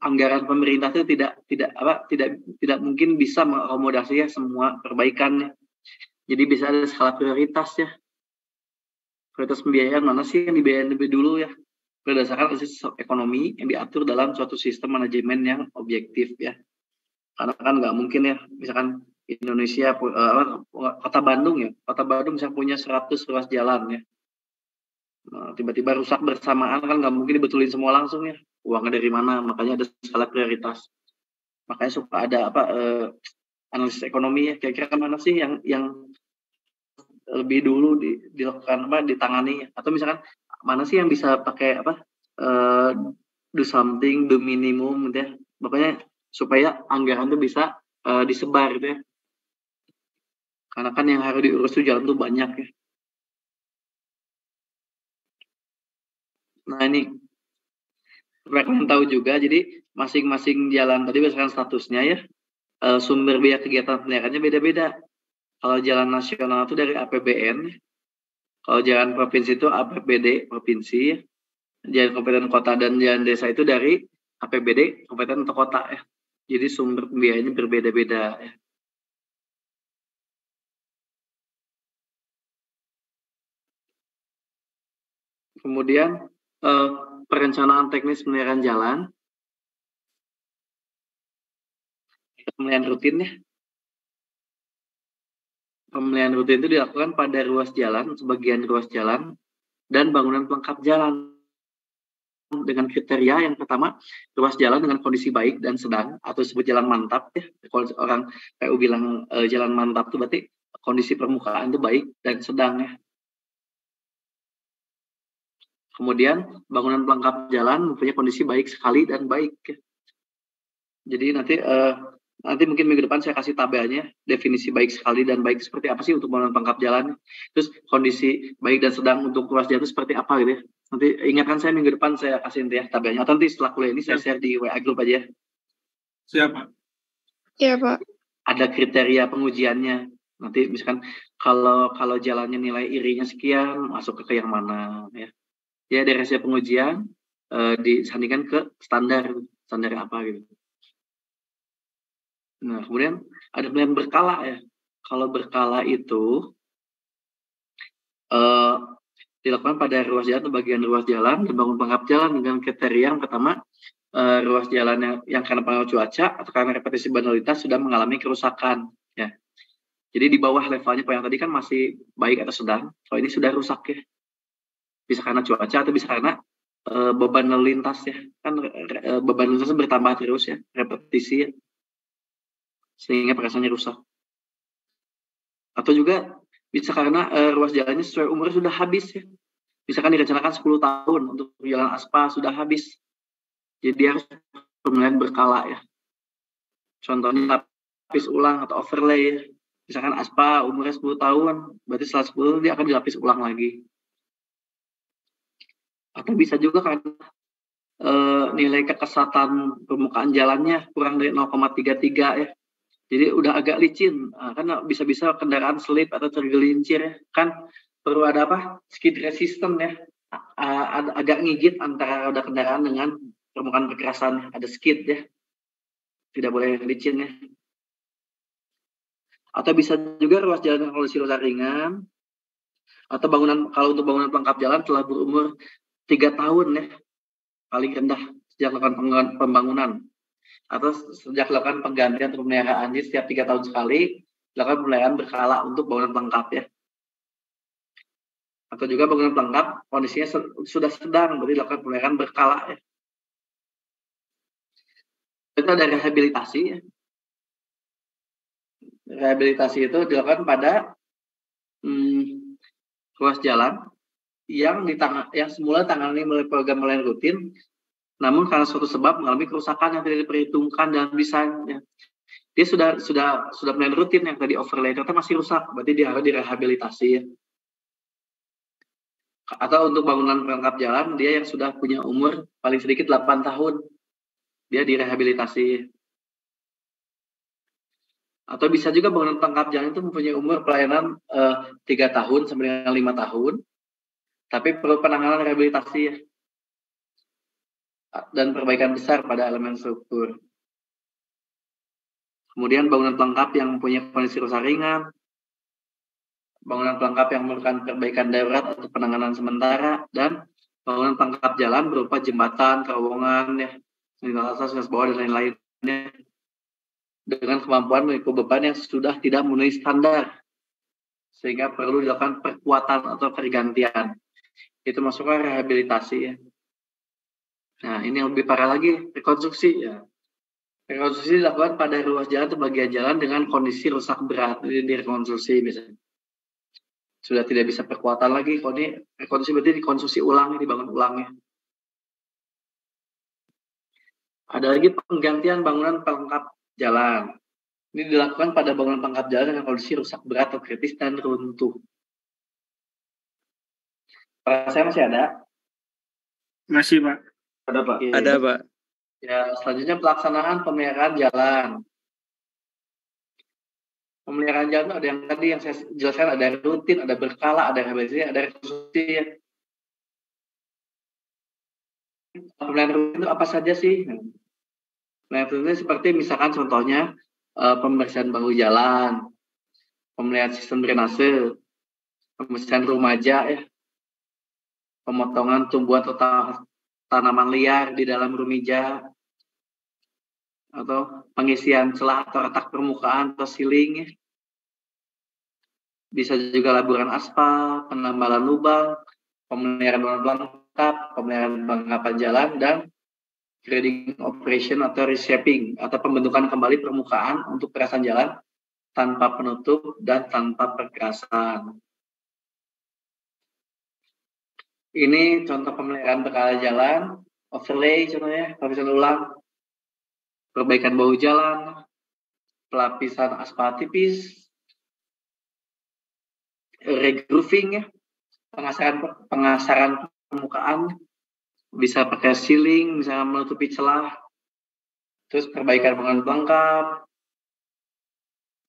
anggaran pemerintah itu tidak mungkin bisa mengakomodasi ya semua perbaikannya. Jadi bisa ada skala prioritas ya. Prioritas pembiayaan mana sih yang dibiayain lebih dulu ya? Berdasarkan analisis ekonomi yang diatur dalam suatu sistem manajemen yang objektif ya. Karena kan nggak mungkin ya, misalkan Indonesia, kota Bandung ya, kota Bandung bisa punya 100 ruas jalan ya. Nah, tiba-tiba rusak bersamaan kan nggak mungkin dibetulin semua langsung ya. Uangnya dari mana? Makanya ada skala prioritas. Makanya suka ada analisis ekonomi ya. Kira-kira mana sih yang lebih dulu dilakukan ditangani? Atau misalkan mana sih yang bisa pakai do something, do minimum gitu ya. Makanya supaya anggaran itu bisa disebar gitu ya. Karena kan yang harus diurus itu jalan tuh banyak ya. Nah ini supaya kalian tahu juga, jadi masing-masing jalan tadi berdasarkan statusnya ya, sumber biaya kegiatan penyelenggaranya beda-beda. Kalau jalan nasional itu dari APBN, kalau jalan provinsi itu APBD provinsi, jalan kabupaten kota dan jalan desa itu dari APBD kabupaten atau kota ya. Jadi sumber biayanya berbeda-beda ya. Kemudian perencanaan teknis pemeliharaan jalan, pemeliharaan rutin ya. Pemeliharaan rutin itu dilakukan pada ruas jalan, sebagian ruas jalan, dan bangunan pelengkap jalan. dengan kriteria yang pertama, ruas jalan dengan kondisi baik dan sedang atau disebut jalan mantap ya. Kalau orang PU bilang jalan mantap itu berarti kondisi permukaan itu baik dan sedang ya. Kemudian bangunan pelengkap jalan mempunyai kondisi baik sekali dan baik ya. Jadi nanti mungkin minggu depan saya kasih tabelnya definisi baik sekali dan baik seperti apa sih untuk bangunan pelengkap jalan. Terus kondisi baik dan sedang untuk ruas jalan itu seperti apa gitu ya. Nanti ingatkan saya minggu depan saya kasih ya tabelnya. Atau nanti setelah kuliah ini saya share di WA group aja. Siapa? Iya, Pak. Ada kriteria pengujiannya. Nanti misalkan kalau jalannya nilai irinya sekian masuk ke yang mana ya. Ya dari hasil pengujian disandingkan ke standar apa gitu. Nah, kemudian ada penilaian berkala ya. Kalau berkala itu dilakukan pada ruas jalan atau bagian ruas jalan dan bangun pelengkap jalan dengan kriteria yang pertama, ruas jalan yang karena pengaruh cuaca atau karena repetisi banalitas sudah mengalami kerusakan. Ya. Jadi di bawah levelnya yang tadi kan masih baik atau sedang, kalau ini sudah rusak ya. Bisa karena cuaca atau bisa karena beban lalu lintas ya. Kan beban lalu lintas bertambah terus ya, repetisi ya. Sehingga perasaannya rusak. Atau juga bisa karena ruas jalannya sesuai umur sudah habis ya. Misalkan direncanakan 10 tahun untuk jalan aspal sudah habis. Jadi harus penilaian berkala ya. Contohnya lapis ulang atau overlay ya. Misalkan aspal umurnya 10 tahun, berarti setelah 10 dia akan dilapis ulang lagi. Atau bisa juga karena nilai kekesatan permukaan jalannya kurang dari 0,33 ya. Jadi udah agak licin, kan bisa-bisa kendaraan slip atau tergelincir ya. Kan perlu ada apa? Skid resistant ya. Agak ngigit antara roda kendaraan dengan permukaan kekerasan. Ada skid ya. Tidak boleh licin ya. Atau bisa juga ruas jalan dengan kondisi rusak ringan. Atau kalau untuk bangunan pelengkap jalan telah berumur 3 tahun ya. Paling rendah sejak melakukan pembangunan. Atau sejak dilakukan penggantian atau pemeliharaan. Jadi setiap 3 tahun sekali dilakukan pemeliharaan berkala untuk bangunan pelengkap ya. Atau juga bangunan pelengkap kondisinya sudah sedang, berarti dilakukan pemeliharaan berkala ya. Itu ada rehabilitasi ya. Rehabilitasi itu dilakukan pada ruas jalan yang semula tangani melalui program pelayanan rutin, namun karena suatu sebab mengalami kerusakan yang tidak diperhitungkan dalam desainnya. Dia sudah pelayanan rutin yang tadi overlay ternyata masih rusak, berarti dia harus direhabilitasi ya. Atau untuk bangunan pelengkap jalan dia yang sudah punya umur paling sedikit 8 tahun, dia direhabilitasi. Atau bisa juga bangunan pelengkap jalan itu mempunyai umur pelayanan 3 tahun sampai dengan 5 tahun, tapi perlu penanganan rehabilitasi ya. Dan perbaikan besar pada elemen struktur. Kemudian bangunan pelengkap yang mempunyai kondisi rusak ringan, bangunan pelengkap yang memerlukan perbaikan darurat atau penanganan sementara, dan bangunan pelengkap jalan berupa jembatan, terowongan, ya, lintas atas, lintas bawah, dan lain-lainnya dengan kemampuan memikul beban yang sudah tidak memenuhi standar, sehingga perlu dilakukan perkuatan atau pergantian. Itu masuknya rehabilitasi ya. Nah, ini yang lebih parah lagi, rekonstruksi ya. Rekonstruksi dilakukan pada ruas jalan atau bagian jalan dengan kondisi rusak berat. Ini direkonstruksi biasanya. Sudah tidak bisa perkuatan lagi. Kalau ini rekonstruksi berarti dikonstruksi ulang, dibangun ulangnya. Ada lagi penggantian bangunan pelengkap jalan. Ini dilakukan pada bangunan pelengkap jalan dengan kondisi rusak berat atau kritis dan runtuh. Saya masih ada? Masih, Pak. Ada, Pak. Oke. Ada, Pak. Ya, selanjutnya pelaksanaan pemeliharaan jalan. Pemeliharaan jalan ada yang tadi yang saya jelaskan, ada rutin, ada berkala, ada rehabilitasi, ada rekonstruksi. Pemeliharaan rutin itu apa saja sih? Pemeliharaan rutin seperti misalkan contohnya pembersihan bahu jalan, pemeliharaan sistem drainase, pembersihan rumaja, ya, pemotongan tumbuhan atau tanaman liar di dalam rumija, atau pengisian celah atau retak permukaan atau siling ya. Bisa juga laburan aspal, penambalan lubang, pemeliharaan pelengkap, pemeliharaan pelengkapan jalan, dan grading operation atau reshaping atau pembentukan kembali permukaan untuk perasan jalan tanpa penutup dan tanpa perkerasan. Ini contoh pemeliharaan berkala jalan, overlay contohnya, pelapisan ulang, perbaikan bahu jalan, pelapisan aspal tipis, regrooving ya, pengasaran permukaan, bisa pakai sealing, misalnya menutupi celah, terus perbaikan bangunan pelengkap,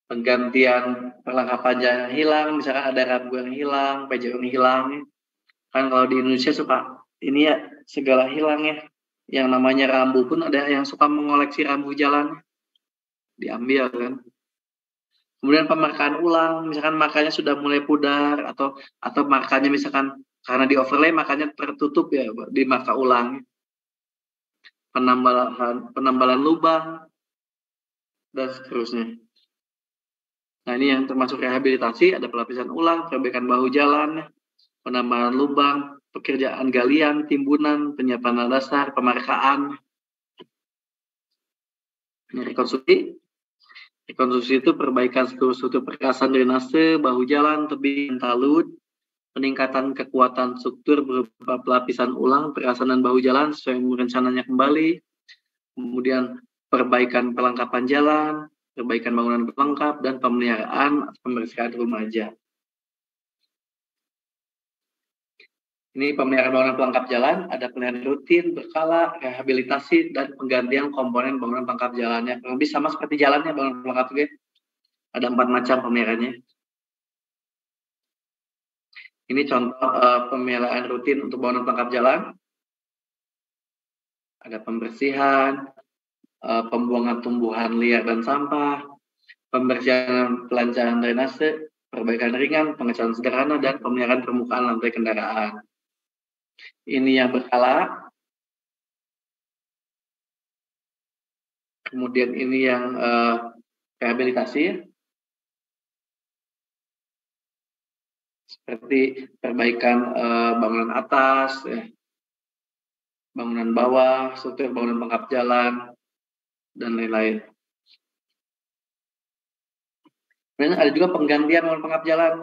penggantian perlengkapan jalan yang hilang, misalkan ada rambu yang hilang, pejauh yang hilang. Kan kalau di Indonesia suka ini ya segala hilang ya. Yang namanya rambu pun ada yang suka mengoleksi rambu jalan, diambil kan. Kemudian pemarkaan ulang, misalkan markanya sudah mulai pudar atau markanya misalkan karena di overlay makanya tertutup ya di marka ulang. Penambalan lubang dan seterusnya. Nah ini yang termasuk rehabilitasi, ada pelapisan ulang, perbaikan bahu jalan, penambahan lubang, pekerjaan galian, timbunan, penyiapan dasar, pemarkaan. Ini rekonstruksi. Rekonstruksi itu perbaikan struktur perkasan drainase, bahu jalan, tebing, talud, peningkatan kekuatan struktur berupa pelapisan ulang, perkasan dan bahu jalan sesuai rencananya kembali, kemudian perbaikan perlengkapan jalan, perbaikan bangunan pelengkap, dan pemeliharaan pembersihan remaja. Ini pemeliharaan bangunan pelengkap jalan, ada pemeliharaan rutin, berkala, rehabilitasi, dan penggantian komponen bangunan pelengkap jalannya. Lebih sama seperti jalannya bangunan pelengkap juga. Ada 4 macam pemeliharaannya. Ini contoh pemeliharaan rutin untuk bangunan pelengkap jalan. Ada pembersihan, pembuangan tumbuhan liar dan sampah, pembersihan pelancaran drainase, perbaikan ringan, pengecatan sederhana, dan pemeliharaan permukaan lantai kendaraan. Ini yang berkala. Kemudian ini yang rehabilitasi. Seperti perbaikan bangunan atas, bangunan bawah, struktur bangunan pelengkap jalan, dan lain-lain. Kemudian ada juga penggantian bangunan pelengkap jalan.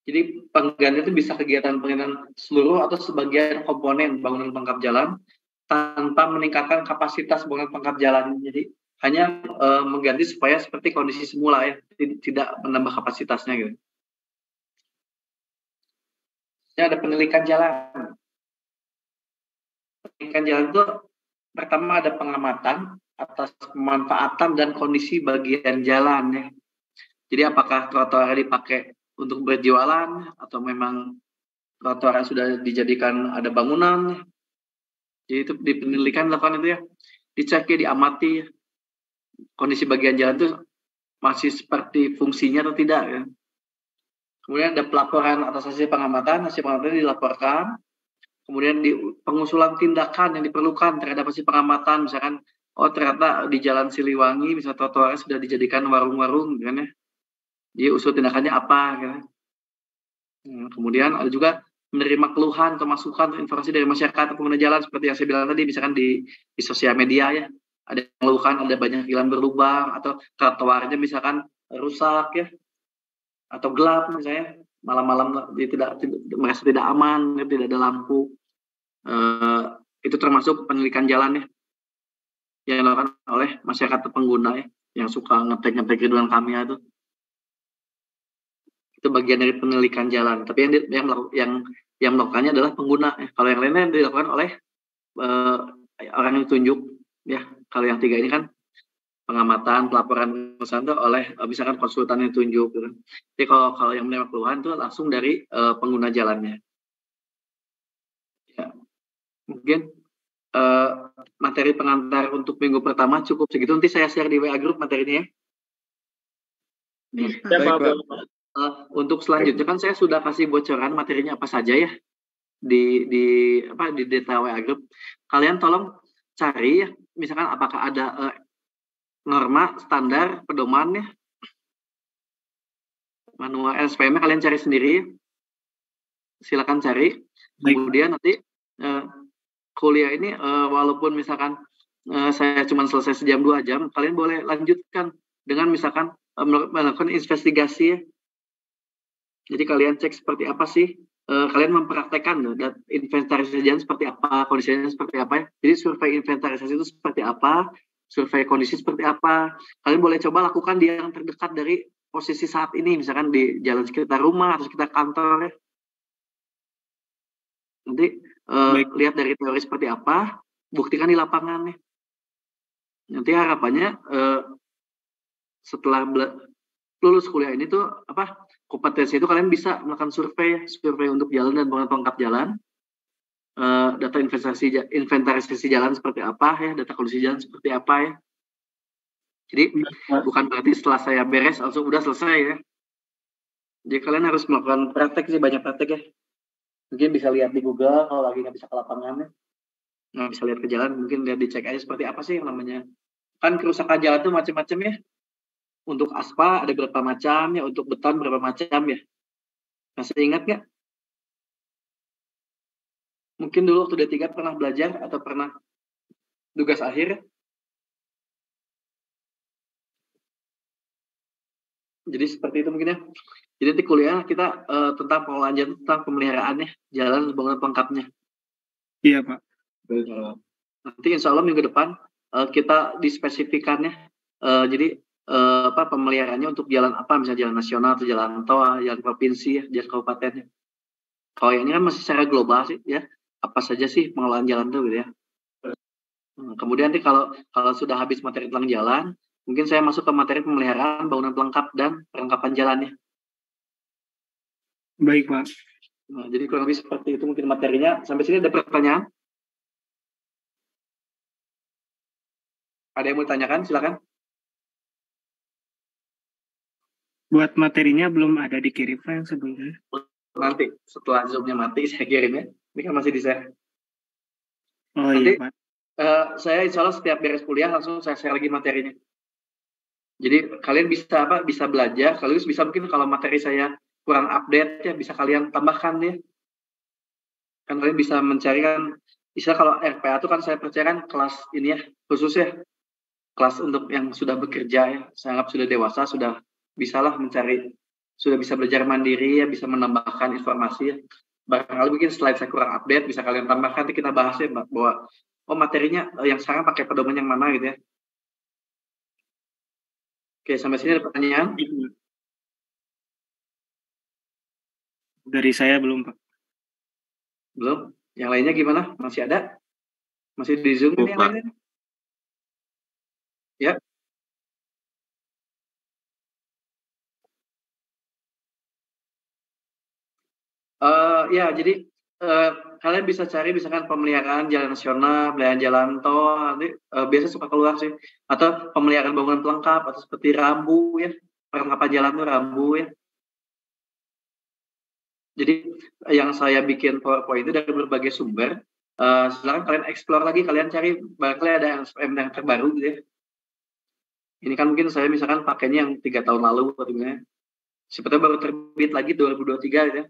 Jadi penggantian itu bisa kegiatan penggantian seluruh atau sebagian komponen bangunan pelengkap jalan tanpa meningkatkan kapasitas bangunan pelengkap jalan. Jadi hanya mengganti supaya seperti kondisi semula ya, tidak menambah kapasitasnya gitu. Ini ada penelitian jalan. Penelitian jalan itu pertama ada pengamatan atas pemanfaatan dan kondisi bagian jalan ya. Jadi apakah trotoar dipakai untuk berjualan atau memang trotoar sudah dijadikan ada bangunan. Jadi itu di penelitian dilakukan itu ya, dicek ya, diamati ya. Kondisi bagian jalan itu masih seperti fungsinya atau tidak ya. Kemudian ada pelaporan atas hasil pengamatan dilaporkan. Kemudian di pengusulan tindakan yang diperlukan terhadap hasil pengamatan, misalkan ternyata di Jalan Siliwangi misalnya trotoarnya sudah dijadikan warung-warung kan ya. Jadi usul tindakannya apa kan. Kemudian ada juga menerima keluhan atau masukan atau informasi dari masyarakat atau pengguna jalan seperti yang saya bilang tadi, misalkan di sosial media ya, ada yang mengeluhkan ada banyak jalan berlubang atau trotoarnya misalkan rusak ya, atau gelap misalnya malam-malam merasa tidak aman, tidak ada lampu. Itu termasuk penelitian jalan ya yang dilakukan oleh masyarakat atau pengguna ya, yang suka ngetek Ridwan Kamil itu bagian dari penelitian jalan. Tapi yang melakukannya adalah pengguna. Kalau yang lainnya dilakukan oleh orang yang ditunjuk. Ya, kalau yang 3 ini kan pengamatan, pelaporan perusahaan itu oleh misalkan konsultan yang ditunjuk. Gitu. Jadi kalau yang menerima keluhan itu langsung dari pengguna jalannya. Ya, mungkin materi pengantar untuk minggu pertama cukup segitu. Nanti saya share di WA Group materinya. Ya, Pak. Untuk selanjutnya kan saya sudah kasih bocoran materinya apa saja ya di data WA Group. Kalian tolong cari ya, misalkan apakah ada norma standar pedoman ya, manual SPM kalian cari sendiri. Silakan cari. Baik. Kemudian nanti kuliah ini walaupun misalkan saya cuma selesai sejam 2 jam, kalian boleh lanjutkan dengan misalkan melakukan investigasi ya. Jadi kalian cek seperti apa sih, kalian mempraktekkan dan inventarisasi jalan seperti apa, kondisinya seperti apa ya. Jadi survei inventarisasi itu seperti apa, survei kondisi seperti apa. Kalian boleh coba lakukan di yang terdekat dari posisi saat ini, misalkan di jalan sekitar rumah atau sekitar kantor ya. Nanti lihat dari teori seperti apa, buktikan di lapangan nih. Nanti harapannya setelah lulus kuliah ini tuh kompetensi itu kalian bisa melakukan survei untuk jalan dan bangunan pelengkap jalan, data inventarisasi jalan seperti apa ya, data kondisi jalan seperti apa ya. Jadi bukan berarti setelah saya beres langsung udah selesai ya. Jadi kalian harus melakukan praktek sih, banyak praktek ya. Mungkin bisa lihat di Google kalau lagi nggak bisa ke lapangannya, nggak bisa lihat ke jalan, mungkin lihat dicek aja seperti apa sih yang namanya. Kan kerusakan jalan tuh macam-macam ya. Untuk aspal ada berapa macam ya, untuk beton berapa macam ya. Masih ingat nggak? Mungkin dulu waktu D3 pernah belajar atau pernah tugas akhir. Jadi seperti itu mungkin ya. Jadi nanti kuliah kita tentang pengelolaan jalan, tentang pemeliharaannya, jalan bangunan pelengkapnya. Iya, Pak. Nanti insya Allah minggu depan kita dispesifikannya. Jadi pemeliharaannya untuk jalan apa, misalnya jalan nasional atau jalan tol, jalan provinsi ya, jalan kabupaten. Kalau ini kan masih secara global sih ya. Apa saja sih pengelolaan jalan itu gitu ya. Kemudian nanti kalau sudah habis materi tentang jalan, mungkin saya masuk ke materi pemeliharaan bangunan pelengkap dan perlengkapan jalannya. Baik, Pak. Nah, jadi kurang lebih seperti itu mungkin materinya. Sampai sini ada pertanyaan? Ada yang mau ditanyakan? Silakan. Buat materinya belum ada dikirim Pak yang sebelumnya. Nanti setelah Zoom-nya mati saya kirim ya. Ini kan masih di-share. Oh Nanti, iya, Pak. Saya insya Allah setiap beres kuliah langsung saya share lagi materinya. Jadi kalian bisa belajar, kalian bisa mungkin kalau materi saya kurang update ya bisa kalian tambahkan ya. Kan kalian bisa mencari kan, istilah kalau RPA itu kan saya percaya kan kelas ini ya, khusus ya. Kelas untuk yang sudah bekerja ya, saya anggap sudah dewasa, sudah bisalah mencari, sudah bisa belajar mandiri ya, bisa menambahkan informasi ya. Barangkali mungkin slide saya kurang update, bisa kalian tambahkan, nanti kita bahas ya bahwa materinya yang sekarang pakai pedoman yang mana gitu ya. Oke, sampai sini ada pertanyaan? Dari saya belum, Pak. Belum? Yang lainnya gimana? Masih ada? Masih di Zoom ini yang lainnya? Ya. Ya, jadi kalian bisa cari misalkan pemeliharaan jalan nasional, pemeliharaan jalan tol, nanti biasa suka keluar sih. Atau pemeliharaan bangunan pelengkap, atau seperti rambu ya, perlengkapan jalan tuh rambu ya. Jadi yang saya bikin PowerPoint itu dari berbagai sumber. Silakan kalian explore lagi, kalian cari barangkali ada yang terbaru gitu ya. Ini kan mungkin saya misalkan pakainya yang 3 tahun lalu katanya. Sepertinya baru terbit lagi 2023 gitu ya.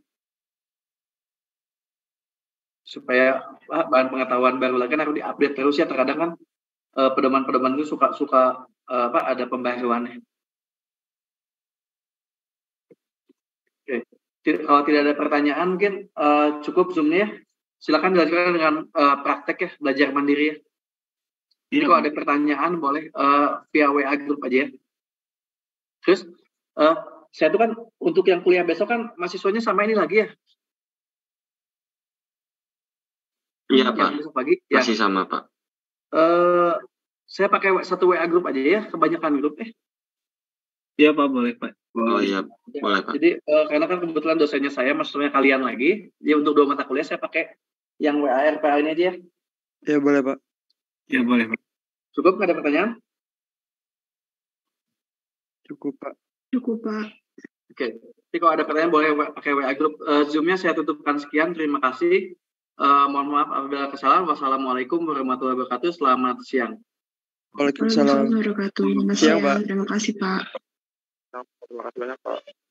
Supaya bahan pengetahuan baru lagi kan harus diupdate terus ya, terkadang kan pedoman-pedoman itu suka ada pembaruannya. Oke. Kalau tidak ada pertanyaan mungkin cukup Zoom-nya. Silakan dilanjutkan dengan praktek ya, belajar mandiri ya. Jadi kalau ada pertanyaan boleh via WA grup aja ya. Terus saya tuh kan untuk yang kuliah besok kan mahasiswanya sama ini lagi ya. Iya, Pak. Besok pagi Masih sama, Pak. Saya pakai satu WA grup aja ya, kebanyakan grup Iya, Pak, boleh, Pak. Oh iya, boleh, Pak. Jadi karena kan kebetulan dosennya saya, maksudnya kalian lagi, jadi untuk 2 mata kuliah saya pakai yang WA RPA ini aja ya. Ya boleh Pak. Ya, boleh, Pak. Cukup, nggak ada pertanyaan? Cukup Pak. Cukup, Pak. Oke. Jadi kalau ada pertanyaan boleh pakai WA grup. Zoom-nya saya tutupkan sekian. Terima kasih. Mohon maaf apabila kesalahan. Wassalamualaikum warahmatullahi wabarakatuh. Selamat siang. Waalaikumsalam. Waalaikumsalam warahmatullahi wabarakatuh. Siang, Pak. Terima kasih, Pak. Terima kasih banyak, Pak.